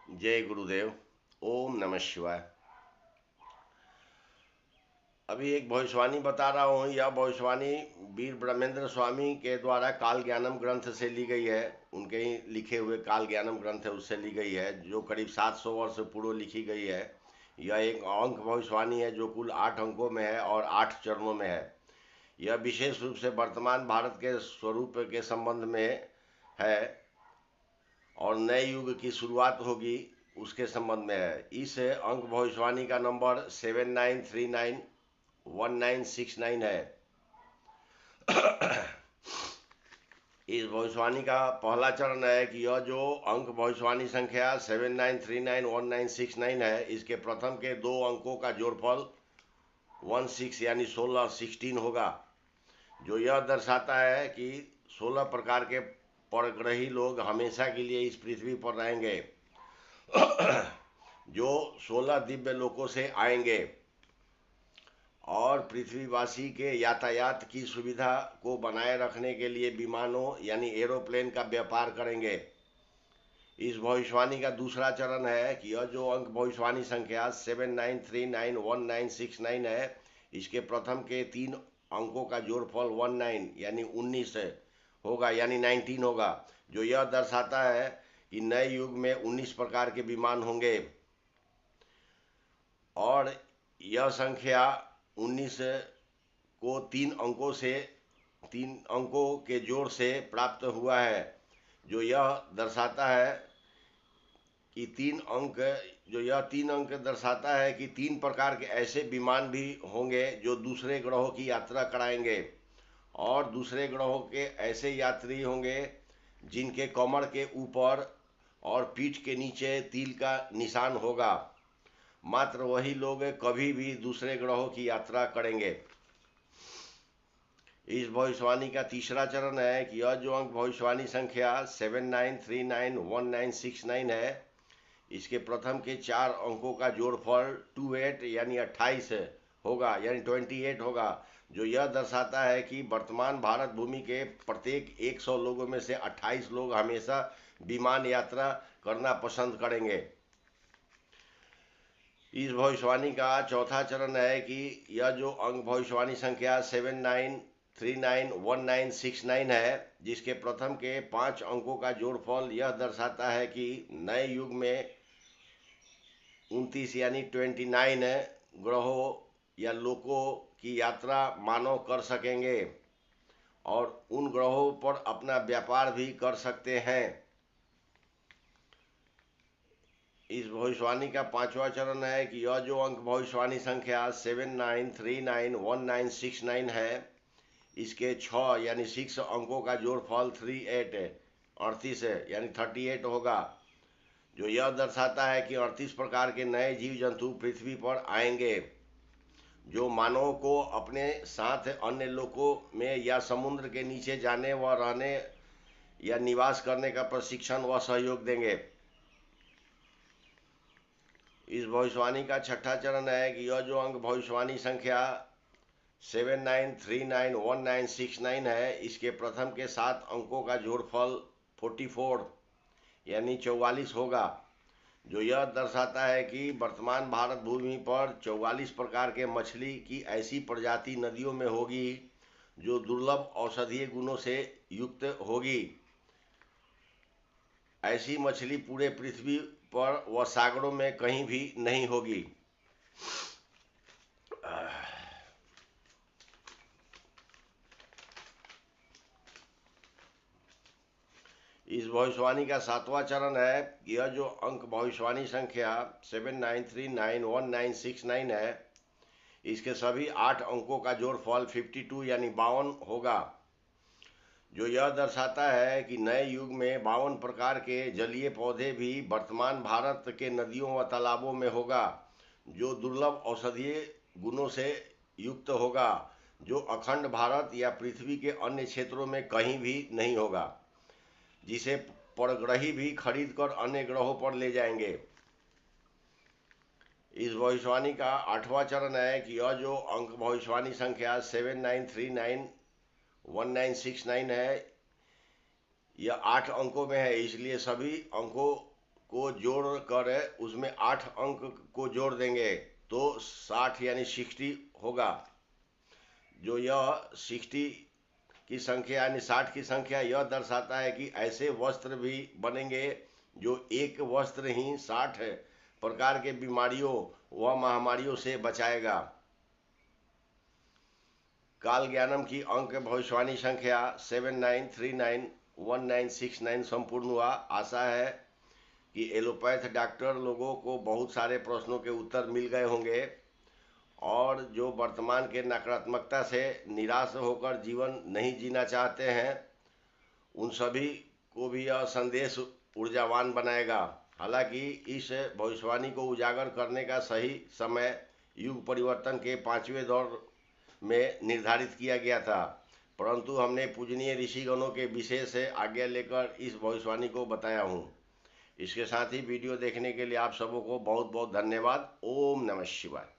जय गुरुदेव। ओम नमः शिवाय। अभी एक भविष्यवाणी बता रहा हूँ। यह भविष्यवाणी वीर ब्रह्मेंद्र स्वामी के द्वारा काल ज्ञानम ग्रंथ से ली गई है। उनके ही लिखे हुए काल ज्ञानम ग्रंथ है, उससे ली गई है, जो करीब 700 वर्ष पूर्व लिखी गई है। यह एक अंक भविष्यवाणी है जो कुल 8 अंकों में है और 8 चरणों में है। यह विशेष रूप से वर्तमान भारत के स्वरूप के संबंध में है और नए युग की शुरुआत होगी उसके संबंध में है। इस अंक भविष्यवाणी का नंबर 79391969 है। इस भविष्यवाणी का पहला चरण है कि यह जो अंक भविष्यवाणी संख्या 79391969 है, इसके प्रथम के दो अंकों का जोड़फल 16 यानी 16 होगा, जो यह दर्शाता है कि 16 प्रकार के परग्रही लोग हमेशा के लिए इस पृथ्वी पर रहेंगे, जो 16 दिव्य लोकों से आएंगे और पृथ्वीवासी के यातायात की सुविधा को बनाए रखने के लिए विमानों यानी एरोप्लेन का व्यापार करेंगे। इस भविष्यवाणी का दूसरा चरण है कि यह जो अंक भविष्यवाणी संख्या 79391969 है, इसके प्रथम के 3 अंकों का जोड़फल 19 यानी 19 होगा, यानी 19 होगा, जो यह दर्शाता है कि नए युग में 19 प्रकार के विमान होंगे और यह संख्या 19 को 3 अंकों के जोड़ से प्राप्त हुआ है, जो यह दर्शाता है कि 3 अंक दर्शाता है कि 3 प्रकार के ऐसे विमान भी होंगे जो दूसरे ग्रहों की यात्रा कराएंगे और दूसरे ग्रहों के ऐसे यात्री होंगे जिनके कमर के ऊपर और पीठ के नीचे तिल का निशान होगा। मात्र वही लोग कभी भी दूसरे ग्रहों की यात्रा करेंगे। इस भविष्यवाणी का तीसरा चरण है कि यह जो अंक भविष्यवाणी संख्या 79391969 है, इसके प्रथम के 4 अंकों का जोड़फल 28 यानी 28 होगा, यानी 28 होगा, जो यह दर्शाता है कि वर्तमान भारत भूमि के प्रत्येक 100 लोगों में से 28 लोग हमेशा विमान यात्रा करना पसंद करेंगे। इस भविष्यवाणी का चौथा चरण है कि यह जो अंक भविष्यवाणी संख्या 79391969 है, जिसके प्रथम के 5 अंकों का जोड़फल यह दर्शाता है कि नए युग में 29 यानी 29 ग्रहों या लोकों की यात्रा मानव कर सकेंगे और उन ग्रहों पर अपना व्यापार भी कर सकते हैं। इस भविष्यवाणी का पांचवा चरण है कि यह जो अंक भविष्यवाणी संख्या 79391969 है, इसके 6 यानी 6 अंकों का जोड़फल 38 है, यानी 38 होगा, जो यह दर्शाता है कि 38 प्रकार के नए जीव जंतु पृथ्वी पर आएंगे, जो मानवों को अपने साथ अन्य लोकों में या समुद्र के नीचे जाने व रहने या निवास करने का प्रशिक्षण व सहयोग देंगे। इस भविष्यवाणी का छठा चरण है कि यह जो अंक भविष्यवाणी संख्या 79391969 है, इसके प्रथम के 7 अंकों का जोड़फल 44 यानी 44 होगा, जो यह दर्शाता है कि वर्तमान भारत भूमि पर 44 प्रकार के मछली की ऐसी प्रजाति नदियों में होगी जो दुर्लभ औषधीय गुणों से युक्त होगी। ऐसी मछली पूरे पृथ्वी पर व सागरों में कहीं भी नहीं होगी। इस भविष्यवाणी का सातवां चरण है कि यह जो अंक भविष्यवाणी संख्या 79391969 है, इसके सभी 8 अंकों का जोड़फल 52 यानी 52 होगा, जो यह दर्शाता है कि नए युग में 52 प्रकार के जलीय पौधे भी वर्तमान भारत के नदियों व तालाबों में होगा, जो दुर्लभ औषधीय गुणों से युक्त होगा, जो अखंड भारत या पृथ्वी के अन्य क्षेत्रों में कहीं भी नहीं होगा, जिसे परग्रही भी खरीद कर अन्य ग्रहों पर ले जाएंगे। इस भविष्यवाणी का आठवां चरण है कि यह जो अंक भविष्यवाणी संख्या 79391969 है, यह 8 अंकों में है, इसलिए सभी अंकों को जोड़ कर उसमें 8 अंक को जोड़ देंगे तो 60 यानी 60 होगा। जो यह 60 की संख्या यानी 60 की संख्या यह दर्शाता है कि ऐसे वस्त्र भी बनेंगे जो एक वस्त्र ही 60 प्रकार के बीमारियों व महामारियों से बचाएगा। काल ज्ञानम की अंक भविष्यवाणी संख्या 79391969 संपूर्ण हुआ। आशा है कि एलोपैथ डॉक्टर लोगों को बहुत सारे प्रश्नों के उत्तर मिल गए होंगे और जो वर्तमान के नकारात्मकता से निराश होकर जीवन नहीं जीना चाहते हैं उन सभी को भी यह संदेश ऊर्जावान बनाएगा। हालांकि इस भविष्यवाणी को उजागर करने का सही समय युग परिवर्तन के 5वें दौर में निर्धारित किया गया था, परंतु हमने पूजनीय ऋषिगणों के विशेष आज्ञा लेकर इस भविष्यवाणी को बताया हूँ। इसके साथ ही वीडियो देखने के लिए आप सबों को बहुत बहुत धन्यवाद। ओम नमः शिवाय।